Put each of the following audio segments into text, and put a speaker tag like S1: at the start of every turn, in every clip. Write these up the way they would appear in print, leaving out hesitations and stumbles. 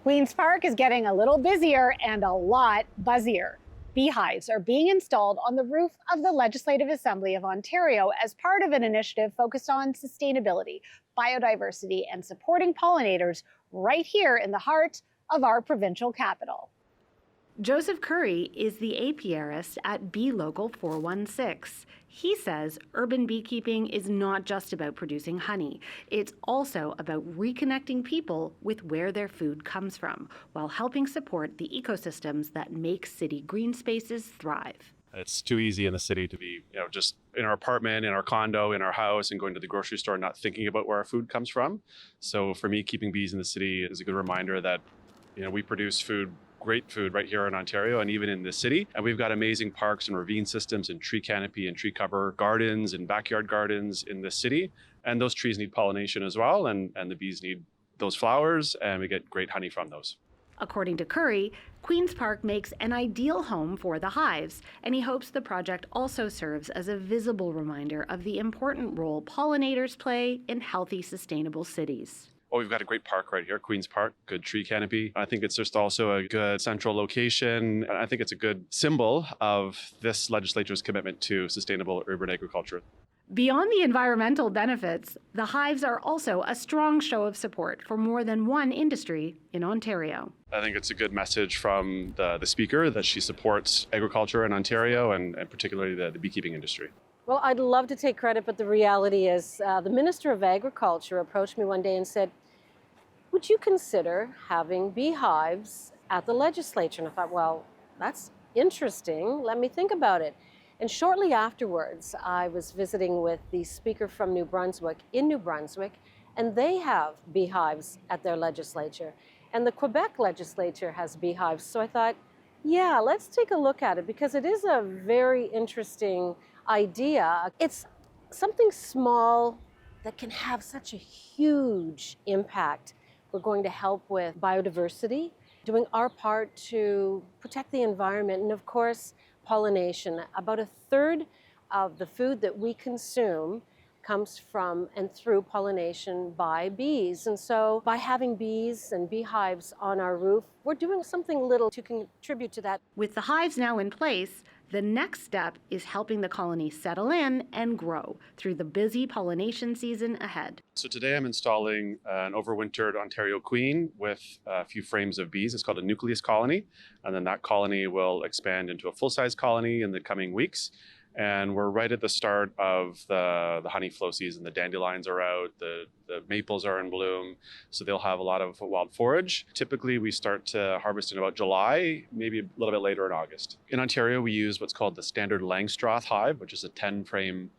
S1: Queen's Park is getting a little busier and a lot buzzier. Beehives are being installed on the roof of the Legislative Assembly of Ontario as part of an initiative focused on sustainability, biodiversity, and supporting pollinators right here in the heart of our provincial capital. Joseph Curry is the apiarist at Bee Local 416. He says urban beekeeping is not just about producing honey. It's also about reconnecting people with where their food comes from, while helping support the ecosystems that make city green spaces thrive.
S2: It's too easy in the city to be, just in our apartment, in our condo, in our house, and going to the grocery store, not thinking about where our food comes from. So for me, keeping bees in the city is a good reminder that, we produce great food right here in Ontario and even in the city. And we've got amazing parks and ravine systems and tree canopy and tree cover gardens and backyard gardens in the city. And those trees need pollination as well. And the bees need those flowers, and we get great honey from those.
S1: According to Curry, Queen's Park makes an ideal home for the hives, and he hopes the project also serves as a visible reminder of the important role pollinators play in healthy, sustainable cities.
S2: Oh, we've got a great park right here, Queen's Park, good tree canopy. I think it's just also a good central location. I think it's a good symbol of this legislature's commitment to sustainable urban agriculture.
S1: Beyond the environmental benefits, the hives are also a strong show of support for more than one industry in Ontario.
S2: I think it's a good message from the speaker that she supports agriculture in Ontario and particularly the beekeeping industry.
S3: Well, I'd love to take credit, but the reality is the Minister of Agriculture approached me one day and said, would you consider having beehives at the legislature? And I thought, well, that's interesting. Let me think about it. And shortly afterwards, I was visiting with the speaker from New Brunswick, and they have beehives at their legislature. And the Quebec legislature has beehives. So I thought, yeah, let's take a look at it because it is a very interesting idea. It's something small that can have such a huge impact. We're going to help with biodiversity, doing our part to protect the environment, and of course, pollination. About a third of the food that we consume comes from and through pollination by bees. And so by having bees and beehives on our roof, we're doing something little to contribute to that.
S1: With the hives now in place, the next step is helping the colony settle in and grow through the busy pollination season ahead.
S2: So today I'm installing an overwintered Ontario queen with a few frames of bees. It's called a nucleus colony. And then that colony will expand into a full-size colony in the coming weeks. And we're right at the start of the honey flow season. The dandelions are out, the maples are in bloom, so they'll have a lot of wild forage. Typically, we start to harvest in about July, maybe a little bit later in August. In Ontario, we use what's called the standard Langstroth hive, which is a 10-frame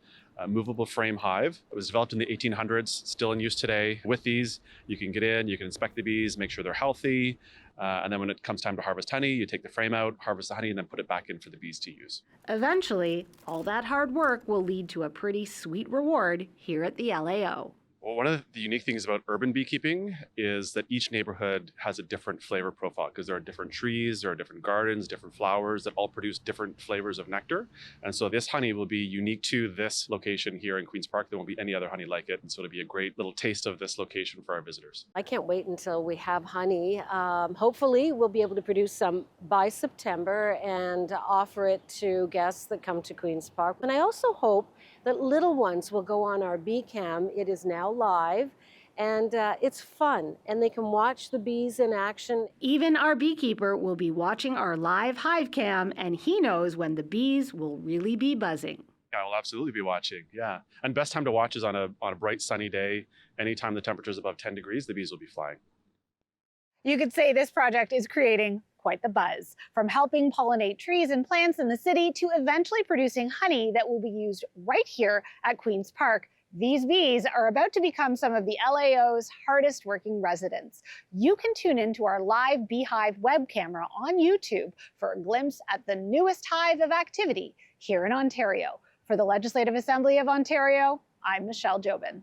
S2: movable frame hive. It was developed in the 1800s, still in use today. With these, you can get in, you can inspect the bees, make sure they're healthy, and then when it comes time to harvest honey, you take the frame out, harvest the honey, and then put it back in for the bees to use.
S1: Eventually, all that hard work will lead to a pretty sweet reward here at the LAO.
S2: Well, one of the unique things about urban beekeeping is that each neighborhood has a different flavor profile because there are different trees, there are different gardens, different flowers that all produce different flavors of nectar. And so this honey will be unique to this location here in Queen's Park. There won't be any other honey like it. And so it'll be a great little taste of this location for our visitors.
S3: I can't wait until we have honey. Hopefully we'll be able to produce some by September and offer it to guests that come to Queen's Park. And I also hope that little ones will go on our bee cam. It is now live, and it's fun, and they can watch the bees in action.
S1: Even our beekeeper will be watching our live hive cam, and he knows when the bees will really be buzzing.
S2: Yeah, I'll absolutely be watching, yeah. And best time to watch is on a bright sunny day. Anytime the temperature is above 10 degrees, the bees will be flying.
S1: You could say this project is creating quite the buzz, from helping pollinate trees and plants in the city to eventually producing honey that will be used right here at Queen's Park. These bees are about to become some of the LAO's hardest working residents. You can tune into our live Beehive web camera on YouTube for a glimpse at the newest hive of activity here in Ontario. For the Legislative Assembly of Ontario, I'm Michelle Jobin.